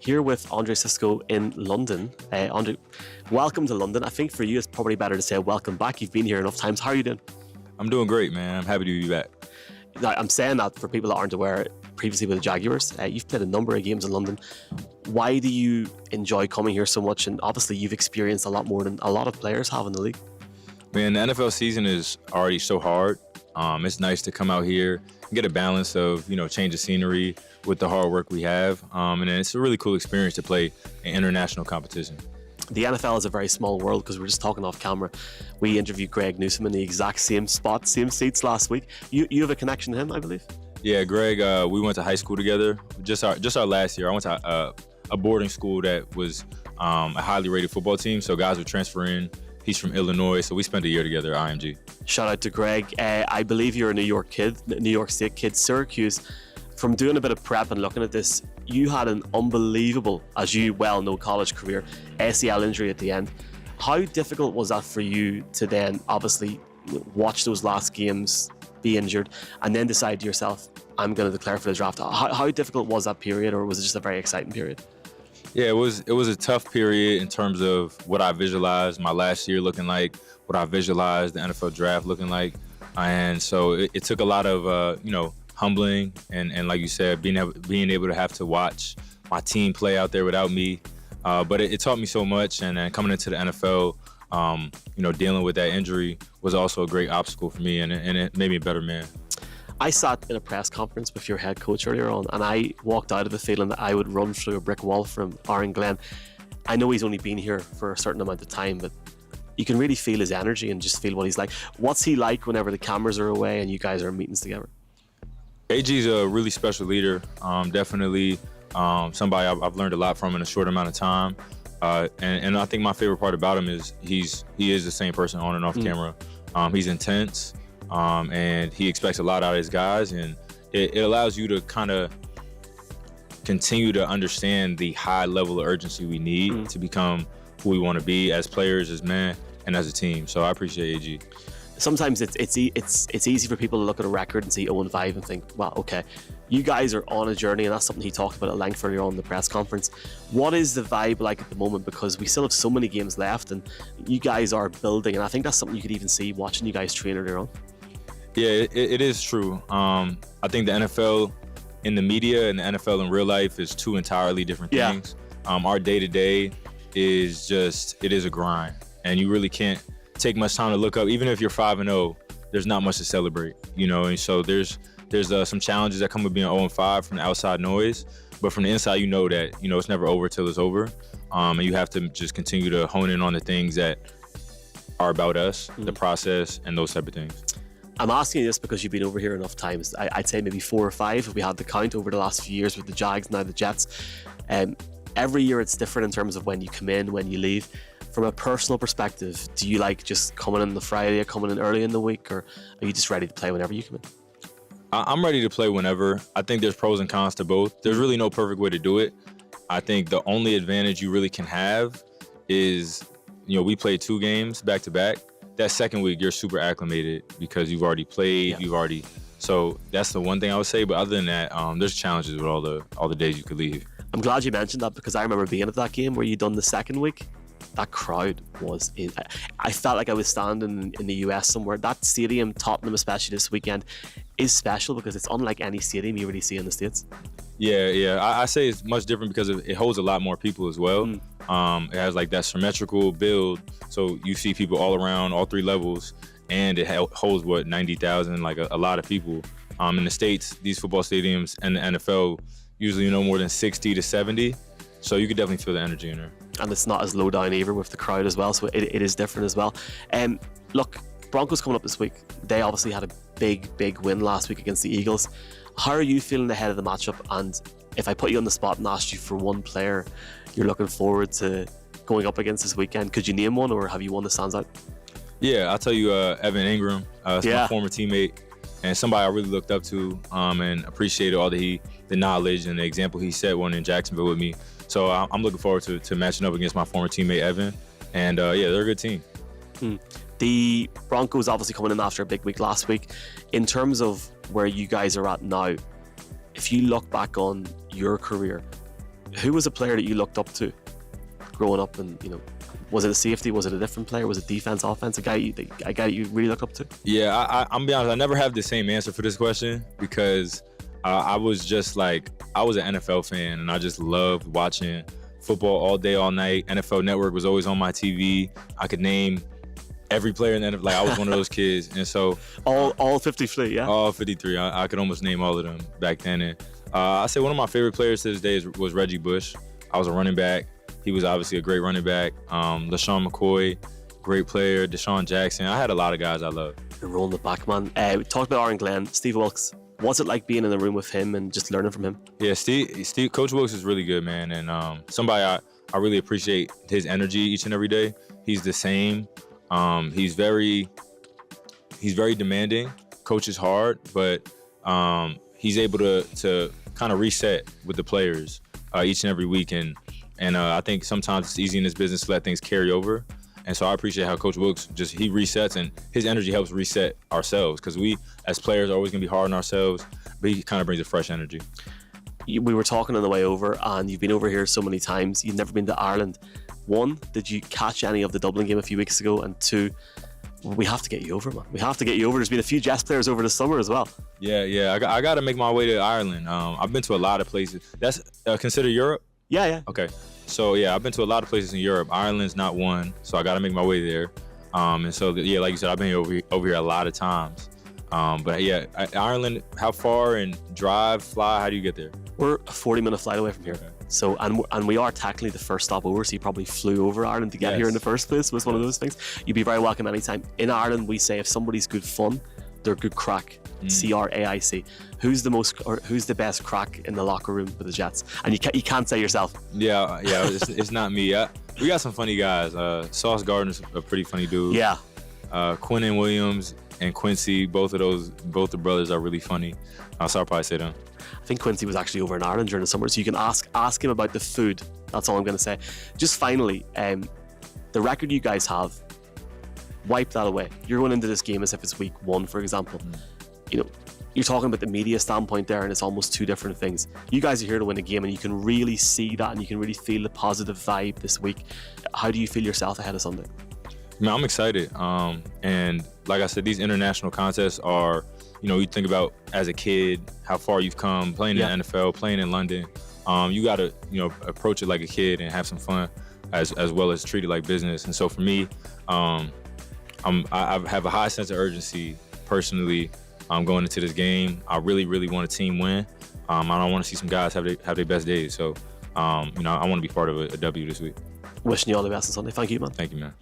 here with Andre Cisco in London. Andre, welcome to London. I think for you it's probably better to say welcome back. You've been here enough times. How are you doing? I'm doing great, man. I'm happy to be back. Now, I'm saying that for people that aren't aware, previously with the Jaguars, you've played a number of games in London. Why do you enjoy coming here so much? And obviously you've experienced a lot more than a lot of players have in the league. Man, the NFL season is already so hard. It's nice to come out here and get a balance of, change of scenery with the hard work we have. And it's a really cool experience to play an international competition. The NFL is a very small world because we're just talking off camera. We interviewed Greg Newsome in the exact same spot, same seats last week. You have a connection to him, I believe? Yeah, Greg, we went to high school together. Just our last year. I went to a boarding school that was a highly rated football team, so guys would transfer in. He's from Illinois, so we spent a year together at IMG. Shout out to Greg. I believe you're a New York State kid, Syracuse. From doing a bit of prep and looking at this, you had an unbelievable, as you well know, college career, ACL injury at the end. How difficult was that for you to then obviously watch those last games, be injured, and then decide to yourself, I'm going to declare for the draft? How difficult was that period, or was it just a very exciting period? Yeah, it was a tough period in terms of what I visualized my last year looking like, what I visualized the NFL draft looking like. And so it took a lot of, humbling and like you said, being able to have to watch my team play out there without me. But it taught me so much. And then coming into the NFL, dealing with that injury was also a great obstacle for me, and it made me a better man. I sat in a press conference with your head coach earlier on, and I walked out of it feeling that I would run through a brick wall from Aaron Glenn. I know he's only been here for a certain amount of time, but you can really feel his energy and just feel what he's like. What's he like whenever the cameras are away and you guys are in meetings together? AG's a really special leader. Definitely somebody I've learned a lot from in a short amount of time. And I think my favorite part about him is he is the same person on and off camera. He's intense. And he expects a lot out of his guys, and it allows you to kind of continue to understand the high level of urgency we need to become who we want to be as players, as men, and as a team. So I appreciate AG. Sometimes it's easy for people to look at a record and see 0-5 and think, well, okay, you guys are on a journey, and that's something he talked about at length earlier on in the press conference. What is the vibe like at the moment? Because we still have so many games left, and you guys are building, and I think that's something you could even see watching you guys train earlier on. Yeah, it is true. I think the NFL in the media and the NFL in real life is two entirely different things. Our day-to-day is it is a grind, and you really can't take much time to look up. Even if you're 5-0, there's not much to celebrate, and so there's some challenges that come with being 0-5 from the outside noise, but from the inside, that it's never over till it's over, and you have to just continue to hone in on the things that are about us, the process, and those type of things. I'm asking you this because you've been over here enough times. I'd say maybe 4 or 5 if we had the count over the last few years with the Jags, now the Jets. Every year it's different in terms of when you come in, when you leave. From a personal perspective, do you like just coming in on the Friday or coming in early in the week, or are you just ready to play whenever you come in? I'm ready to play whenever. I think there's pros and cons to both. There's really no perfect way to do it. I think the only advantage you really can have is, we played 2 games back to back. That second week, you're super acclimated because you've already played, so that's the one thing I would say. But other than that, there's challenges with all the days you could leave. I'm glad you mentioned that because I remember being at that game where you done the second week. That crowd was I felt like I was standing in the US somewhere. That stadium, Tottenham especially this weekend, is special because it's unlike any stadium you really see in the States. Yeah. I say it's much different because it holds a lot more people as well. It has like that symmetrical build, so you see people all around, all 3 levels, and it holds 90,000, like a lot of people. In the States, these football stadiums and the NFL usually no more than 60 to 70, so you could definitely feel the energy in there. And it's not as low down either with the crowd as well, so it is different as well. Look, Broncos coming up this week. They obviously had a big win last week against the Eagles. How are you feeling ahead of the matchup? And if I put you on the spot and asked you for one player you're looking forward to going up against this weekend, could you name one, or have you one that stands out? Yeah, I'll tell you, Evan Ingram. It's my former teammate and somebody I really looked up to, and appreciated all the knowledge and the example he set one in Jacksonville with me. So I'm looking forward to matching up against my former teammate Evan, and they're a good team. The Broncos obviously coming in after a big week last week. In terms of where you guys are at now, if you look back on your career, Who was a player that you looked up to growing up? And was it a safety? Was it a different player? Was it defense, offense? A guy you really looked up to? Yeah, I'm be honest. I never have the same answer for this question because I was just like, I was an NFL fan and I just loved watching football all day, all night. NFL Network was always on my TV. I could name every player in the NFL. Like, I was one of those kids. And so all 53, yeah? All 53. I could almost name all of them back then. And I say one of my favorite players to this day was Reggie Bush. I was a running back. He was obviously a great running back. LaShawn McQuaid, great player. Deshaun Jackson. I had a lot of guys I loved. You're rolling it back, man. We talked about Aaron Glenn, Steve Wilkes. What's it like being in the room with him and just learning from him? Yeah, Coach Wilkes is really good, man. And somebody I really appreciate his energy each and every day. He's the same. He's very demanding, coaches hard, but he's able to kind of reset with the players each and every week. And I think sometimes it's easy in this business to let things carry over. And so I appreciate how Coach Wilkes he resets, and his energy helps reset ourselves, because we as players are always going to be hard on ourselves, but he kind of brings a fresh energy. We were talking on the way over, and you've been over here so many times. You've never been to Ireland. One, did you catch any of the Dublin game a few weeks ago? And two, we have to get you over, man. We have to get you over. There's been a few Jets players over the summer as well. Yeah. I got to make my way to Ireland. I've been to a lot of places. That's considered Europe? Yeah. Okay. So, yeah, I've been to a lot of places in Europe. Ireland's not one, so I got to make my way there. And so, yeah, like you said, I've been over here a lot of times. But, yeah, Ireland, how far, and drive, fly, how do you get there? We're a 40-minute flight away from here. Okay. So, and we are technically the first stop over, so you probably flew over Ireland to get here in the first place. Was one of those things. You'd be very welcome anytime. In Ireland, we say if somebody's good fun, they're good crack. CRAIC. Who's the best crack in the locker room with the Jets? And you can't say yourself. Yeah, it's not me. We got some funny guys. Sauce Gardner's a pretty funny dude. Yeah. Quentin Williams and Quincy, both the brothers are really funny. So I'll probably say them. I think Quincy was actually over in Ireland during the summer, so you can ask him about the food. That's all I'm going to say. Just finally, the record you guys have, wipe that away. You're going into this game as if it's week one, for example. You're talking about the media standpoint there, and it's almost two different things. You guys are here to win a game, and you can really see that, and you can really feel the positive vibe this week. How do you feel yourself ahead of Sunday? Man, I'm excited. And like I said, these international contests are, you think about as a kid, how far you've come playing in the NFL, playing in London. You got to, approach it like a kid and have some fun as well as treat it like business. And so for me, I have a high sense of urgency personally going into this game. I really, really want a team win. I don't want to see some guys have their best days. So, I want to be part of a W this week. Wishing you all the best on Sunday. Thank you, man. Thank you, man.